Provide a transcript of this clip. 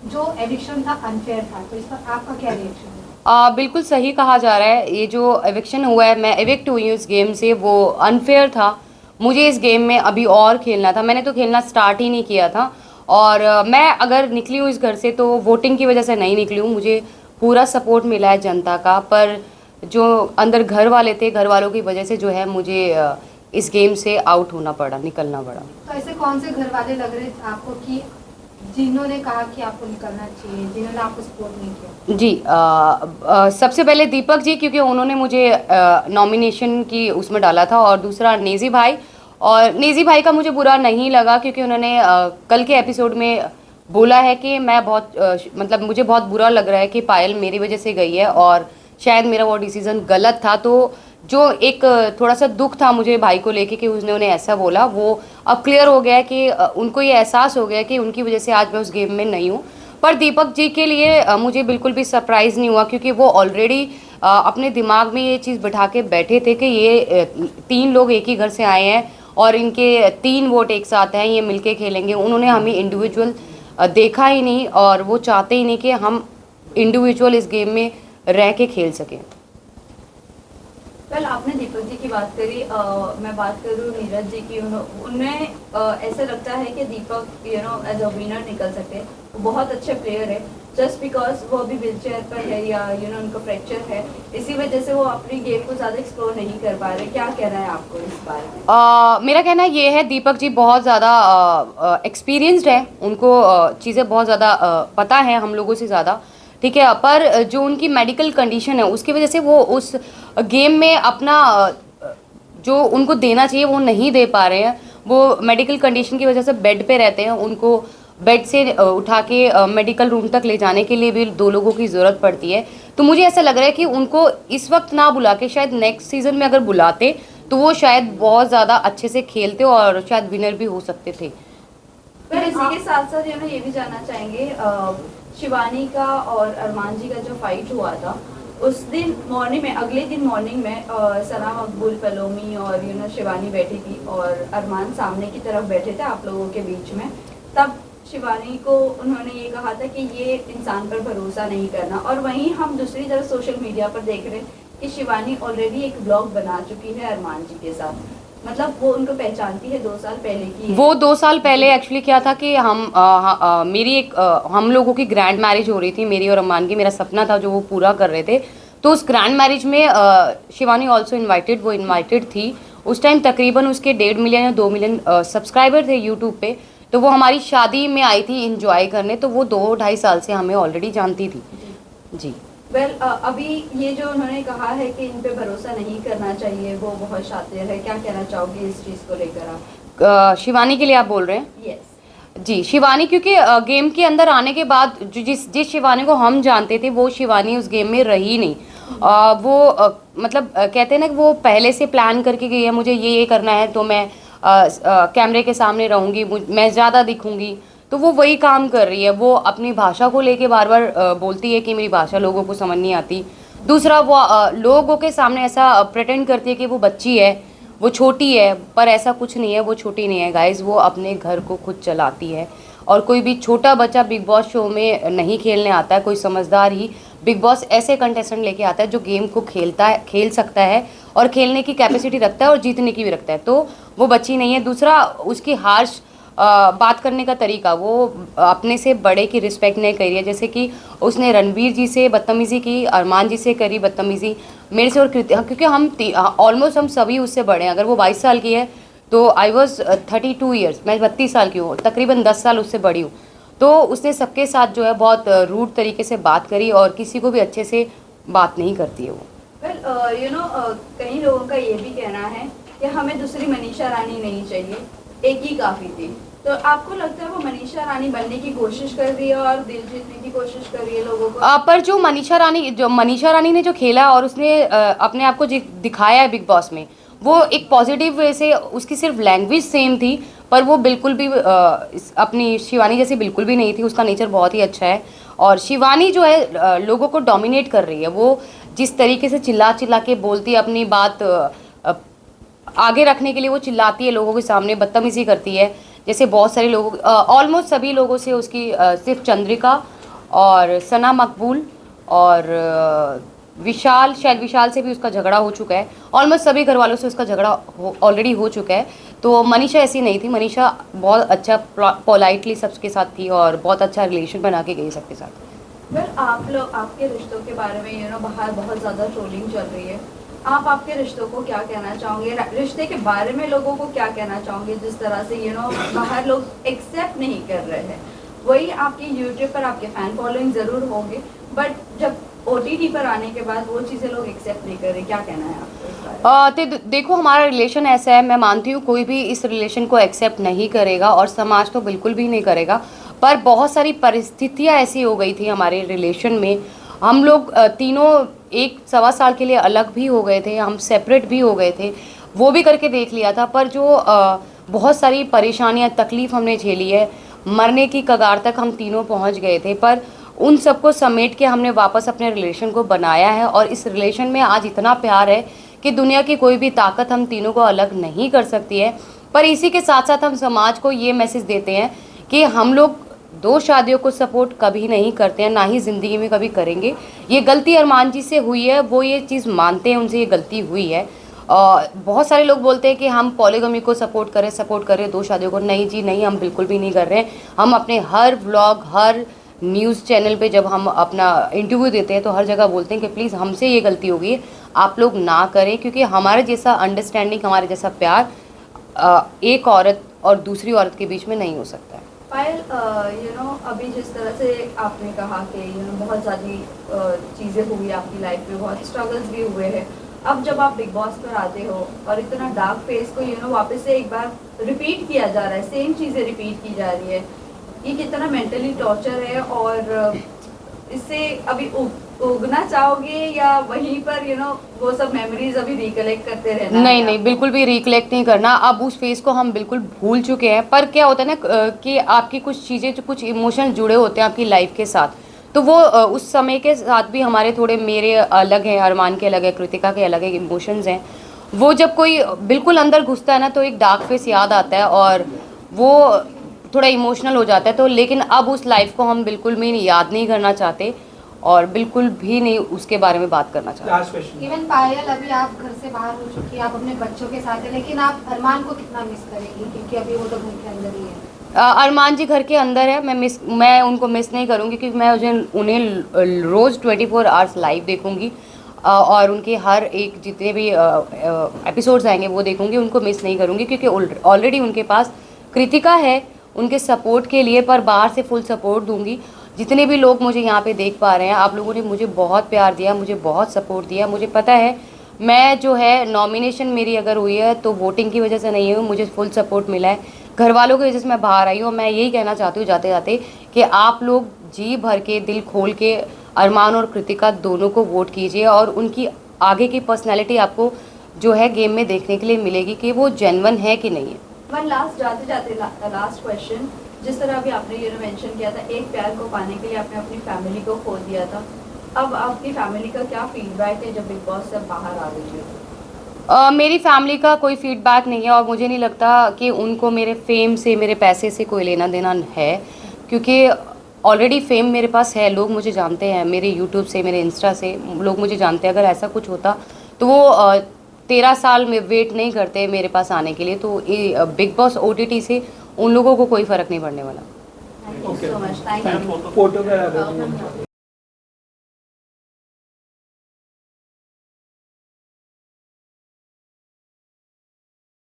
जो एविक्शन था अनफेयर था, तो इस पर आपका क्या रिएक्शन है? बिल्कुल सही कहा जा रहा है। ये जो एविक्शन हुआ है, मैं एविक्ट हुई हूँ इस गेम से, वो अनफेयर था। मुझे इस गेम में अभी और खेलना था, मैंने तो खेलना स्टार्ट ही नहीं किया था। और मैं अगर निकली हूँ इस घर से तो वोटिंग की वजह से नहीं निकली हूँ। मुझे पूरा सपोर्ट मिला है जनता का, पर जो अंदर घर वाले थे, घर वालों की वजह से जो है मुझे इस गेम से आउट होना पड़ा, निकलना पड़ा। तो ऐसे कौन से घर वाले लग रहे थे आपको कि जिन्होंने कहा कि आपको निकलना चाहिए, जिन्होंने आपको सपोर्ट नहीं किया? जी, सबसे पहले दीपक जी, क्योंकि उन्होंने मुझे नॉमिनेशन की उसमें डाला था, और दूसरा नेजी भाई। और नेजी भाई का मुझे बुरा नहीं लगा, क्योंकि उन्होंने कल के एपिसोड में बोला है कि मैं बहुत मतलब मुझे बहुत बुरा लग रहा है कि पायल मेरी वजह से गई है, और शायद मेरा वो डिसीज़न गलत था। तो जो एक थोड़ा सा दुख था मुझे भाई को लेके कि उसने उन्हें ऐसा बोला, वो अब क्लियर हो गया है कि उनको ये एहसास हो गया कि उनकी वजह से आज मैं उस गेम में नहीं हूँ। पर दीपक जी के लिए मुझे बिल्कुल भी सरप्राइज़ नहीं हुआ, क्योंकि वो ऑलरेडी अपने दिमाग में ये चीज़ बिठा के बैठे थे कि ये तीन लोग एक ही घर से आए हैं और इनके तीन वोट एक साथ हैं, ये मिलके खेलेंगे। उन्होंने हमें इंडिविजुअल देखा ही नहीं, और वो चाहते ही नहीं कि हम इंडिविजुअल इस गेम में रह के खेल सकें। वेल, आपने दीपक जी की बात करी, मैं बात करूँ नीरज जी की। उनमें ऐसा लगता है कि दीपक एज अ विनर निकल सकते हैं। वो बहुत अच्छे प्लेयर है, जस्ट बिकॉज वो अभी व्हील चेयर पर है या उनका फ्रैक्चर है, इसी वजह से वो अपनी गेम को ज़्यादा एक्सप्लोर नहीं कर पा रहे। क्या कहना है आपको इस बारे में? मेरा कहना ये है, दीपक जी बहुत ज़्यादा एक्सपीरियंस्ड है, उनको चीज़ें बहुत ज़्यादा पता है हम लोगों से ज़्यादा। ठीक है, पर जो उनकी मेडिकल कंडीशन है उसकी वजह से वो उस गेम में अपना जो उनको देना चाहिए वो नहीं दे पा रहे हैं। वो मेडिकल कंडीशन की वजह से बेड पे रहते हैं, उनको बेड से उठा के मेडिकल रूम तक ले जाने के लिए भी दो लोगों की ज़रूरत पड़ती है। तो मुझे ऐसा लग रहा है कि उनको इस वक्त ना बुला के शायद नेक्स्ट सीज़न में अगर बुलाते तो वो शायद बहुत ज़्यादा अच्छे से खेलते और शायद विनर भी हो सकते थे। पर इसी के साथ साथ ये भी जानना चाहेंगे, शिवानी का और अरमान जी का जो फाइट हुआ था उस दिन मॉर्निंग में, अगले दिन मॉर्निंग में सना मकबूल, पलोमी और शिवानी बैठी थी और अरमान सामने की तरफ बैठे थे आप लोगों के बीच में। तब शिवानी को उन्होंने ये कहा था कि ये इंसान पर भरोसा नहीं करना, और वहीं हम दूसरी तरफ सोशल मीडिया पर देख रहे हैं कि शिवानी ऑलरेडी एक ब्लॉग बना चुकी है अरमान जी के साथ। मतलब वो उनको पहचानती है 2 साल पहले की। वो 2 साल पहले एक्चुअली क्या था कि मेरी एक हम लोगों की ग्रैंड मैरिज हो रही थी, मेरी और अम्मान की। मेरा सपना था जो वो पूरा कर रहे थे। तो उस ग्रैंड मैरिज में शिवानी ऑल्सो इनवाइटेड, वो इनवाइटेड थी। उस टाइम तकरीबन उसके 1.5 मिलियन या 2 मिलियन सब्सक्राइबर थे यूट्यूब पे। तो वो हमारी शादी में आई थी इंजॉय करने, तो वो 2-2.5 साल से हमें ऑलरेडी जानती थी। जी। वेल, अभी ये जो उन्होंने कहा है कि इन पे भरोसा नहीं करना चाहिए, वो बहुत शातिर है, क्या कहना चाहोगे इस चीज़ को लेकर आप? शिवानी के लिए आप बोल रहे हैं? यस। जी, शिवानी, क्योंकि गेम के अंदर आने के बाद जो जिस जिस शिवानी को हम जानते थे वो शिवानी उस गेम में रही नहीं। वो मतलब कहते हैं ना कि वो पहले से प्लान करके गई है, मुझे ये करना है तो मैं कैमरे के सामने रहूँगी, मैं ज़्यादा दिखूँगी। तो वो वही काम कर रही है। वो अपनी भाषा को लेके बार बार बोलती है कि मेरी भाषा लोगों को समझ नहीं आती। दूसरा, वो लोगों के सामने ऐसा प्रेटेंड करती है कि वो बच्ची है, वो छोटी है, पर ऐसा कुछ नहीं है, वो छोटी नहीं है गाइस। वो अपने घर को खुद चलाती है, और कोई भी छोटा बच्चा बिग बॉस शो में नहीं खेलने आता है। कोई समझदार ही बिग बॉस ऐसे कंटेस्टेंट लेके आता है जो गेम को खेल सकता है और खेलने की कैपेसिटी रखता है और जीतने की भी रखता है। तो वो बच्ची नहीं है। दूसरा, उसकी हार्श बात करने का तरीका, वो अपने से बड़े की रिस्पेक्ट नहीं करी है। जैसे कि उसने रणवीर जी से बदतमीज़ी की, अरमान जी से करी बदतमीज़ी, मेरे से और क्योंकि हम ऑलमोस्ट हम सभी उससे बड़े हैं। अगर वो 22 साल की है तो आई वॉज 32 ईयर्स, मैं 32 साल की हूँ, तकरीबन 10 साल उससे बड़ी हूँ। तो उसने सबके साथ जो है बहुत रूड तरीके से बात करी, और किसी को भी अच्छे से बात नहीं करती है वो। वेल, कई लोगों का ये भी कहना है कि हमें दूसरी मनीषा रानी नहीं चाहिए, एक ही काफ़ी थी। तो आपको लगता है वो मनीषा रानी बनने की कोशिश कर रही है और दिल जीतने की कोशिश कर रही है लोगों को? पर जो मनीषा रानी ने जो खेला और उसने अपने आप को दिखाया है बिग बॉस में, वो एक पॉजिटिव वे से, उसकी सिर्फ लैंग्वेज सेम थी, पर वो बिल्कुल भी अपनी शिवानी जैसी बिल्कुल भी नहीं थी। उसका नेचर बहुत ही अच्छा है, और शिवानी जो है लोगों को डोमिनेट कर रही है। वो जिस तरीके से चिल्ला चिल्ला के बोलती है, अपनी बात आगे रखने के लिए वो चिल्लाती है लोगों के सामने, बदतमीजी करती है। जैसे बहुत सारे लोगों ऑलमोस्ट सभी लोगों से उसकी सिर्फ चंद्रिका और सना मकबूल और विशाल, शायद विशाल से भी उसका झगड़ा हो चुका है। ऑलमोस्ट सभी घर वालों से उसका झगड़ा ऑलरेडी हो चुका है। तो मनीषा ऐसी नहीं थी, मनीषा बहुत अच्छा पोलाइटली सबके साथ थी और बहुत अच्छा रिलेशन बना के गई सबके साथ। फिर आप लोग आपके रिश्तों के बारे में बाहर बहुत ज़्यादा ट्रोलिंग चल रही है, आप आपके रिश्तों को क्या कहना चाहोगे, रिश्ते के बारे में लोगों को क्या कहना चाहोगे जिस तरह से बाहर लोग एक्सेप्ट नहीं कर रहे हैं? वही आपके यूट्यूब पर आपके फैन फॉलोइंग ज़रूर होंगे, बट जब OTT पर आने के बाद वो चीज़ें लोग एक्सेप्ट नहीं कर रहे, क्या कहना है आपको इस बारे में? देखो हमारा रिलेशन ऐसा है, मैं मानती हूँ कोई भी इस रिलेशन को एक्सेप्ट नहीं करेगा और समाज तो बिल्कुल भी नहीं करेगा, पर बहुत सारी परिस्थितियाँ ऐसी हो गई थी हमारे रिलेशन में। हम लोग तीनों 1-1.25 साल के लिए अलग भी हो गए थे, हम सेपरेट भी हो गए थे, वो भी करके देख लिया था। पर जो बहुत सारी परेशानियाँ तकलीफ़ हमने झेली है, मरने की कगार तक हम तीनों पहुँच गए थे, पर उन सबको समेट के हमने वापस अपने रिलेशन को बनाया है और इस रिलेशन में आज इतना प्यार है कि दुनिया की कोई भी ताकत हम तीनों को अलग नहीं कर सकती है। पर इसी के साथ साथ हम समाज को ये मैसेज देते हैं कि हम लोग 2 शादियों को सपोर्ट कभी नहीं करते हैं, ना ही ज़िंदगी में कभी करेंगे। ये गलती अरमान जी से हुई है, वो ये चीज़ मानते हैं, उनसे ये गलती हुई है। बहुत सारे लोग बोलते हैं कि हम पॉलीगमी को सपोर्ट करें 2 शादियों को। नहीं जी नहीं, हम बिल्कुल भी नहीं कर रहे हैं। हम अपने हर व्लॉग, हर न्यूज़ चैनल पे जब हम अपना इंटरव्यू देते हैं तो हर जगह बोलते हैं कि प्लीज़ हमसे ये गलती हो गई है, आप लोग ना करें, क्योंकि हमारे जैसा अंडरस्टैंडिंग, हमारे जैसा प्यार एक औरत और दूसरी औरत के बीच में नहीं हो सकता है। पायल, अभी जिस तरह से आपने कहा कि बहुत ज़्यादा चीज़ें हुई आपकी लाइफ में, बहुत स्ट्रगल्स भी हुए हैं, अब जब आप बिग बॉस पर आते हो और इतना डार्क फेस को वापस से एक बार रिपीट किया जा रहा है, सेम चीज़ें रिपीट की जा रही है, ये कितना मेंटली टॉर्चर है? और इससे अभी उगना चाहोगे या वहीं पर वो सब मेमोरीज अभी रिकलेक्ट करते रहना? नहीं, बिल्कुल भी रिकलेक्ट नहीं करना। अब उस फेज़ को हम बिल्कुल भूल चुके हैं। पर क्या होता है ना कि आपकी कुछ चीज़ें, जो कुछ इमोशन जुड़े होते हैं आपकी लाइफ के साथ, तो वो उस समय के साथ भी हमारे थोड़े, मेरे अलग हैं, अरमान के अलग है, कृतिका के अलग है इमोशंस हैं। वो जब कोई बिल्कुल अंदर घुसता है ना तो एक डार्क फेस याद आता है और वो थोड़ा इमोशनल हो जाता है। तो लेकिन अब उस लाइफ को हम बिल्कुल भी याद नहीं करना चाहते और बिल्कुल भी नहीं उसके बारे में बात करना चाहते। इवन पायल, अभी आप घर से बाहर हो चुकी है, आप अपने बच्चों के साथ है, लेकिन आप अरमान को कितना मिस करेंगी, क्योंकि अभी वो तो घर के अंदर ही है? अरमान जी घर के अंदर है, मैं उनको मिस नहीं करूँगी, क्योंकि मैं उन्हें रोज़ 24 आवर्स लाइव देखूँगी और उनके हर एक जितने भी एपिसोड्स आएंगे वो देखूँगी। उनको मिस नहीं करूँगी क्योंकि ऑलरेडी उनके पास कृतिका है उनके सपोर्ट के लिए, पर बाहर से फुल सपोर्ट दूंगी। जितने भी लोग मुझे यहाँ पे देख पा रहे हैं, आप लोगों ने मुझे बहुत प्यार दिया, मुझे बहुत सपोर्ट दिया। मुझे पता है मैं जो है नॉमिनेशन मेरी अगर हुई है तो वोटिंग की वजह से नहीं हुई, मुझे फुल सपोर्ट मिला है घर वालों की वजह से मैं बाहर आई हूँ। मैं यही कहना चाहती हूँ जाते जाते कि आप लोग जी भर के, दिल खोल के अरमान और कृतिका दोनों को वोट कीजिए और उनकी आगे की पर्सनैलिटी आपको जो है गेम में देखने के लिए मिलेगी कि वो जेन्युइन है कि नहीं है। वन लास्ट जाते जाते लास्ट क्वेश्चन, जिस तरह अभी आपने मेंशन किया था, एक प्यार को पाने के लिए आपने अपनी फैमिली को खो दिया था, अब आपकी फैमिली का क्या फीडबैक है जब बिग बॉस से बाहर आ गई है? मेरी फैमिली का कोई फीडबैक नहीं है और मुझे नहीं लगता कि उनको मेरे फेम से, मेरे पैसे से कोई लेना देना है, क्योंकि ऑलरेडी फेम मेरे पास है, लोग मुझे जानते हैं, मेरे यूट्यूब से, मेरे इंस्टा से लोग मुझे जानते हैं। अगर ऐसा कुछ होता तो वो 13 साल में वेट नहीं करते मेरे पास आने के लिए। तो बिग बॉस OTT से उन लोगों को कोई फ़र्क नहीं पड़ने वाला। Thank you so much, thank you.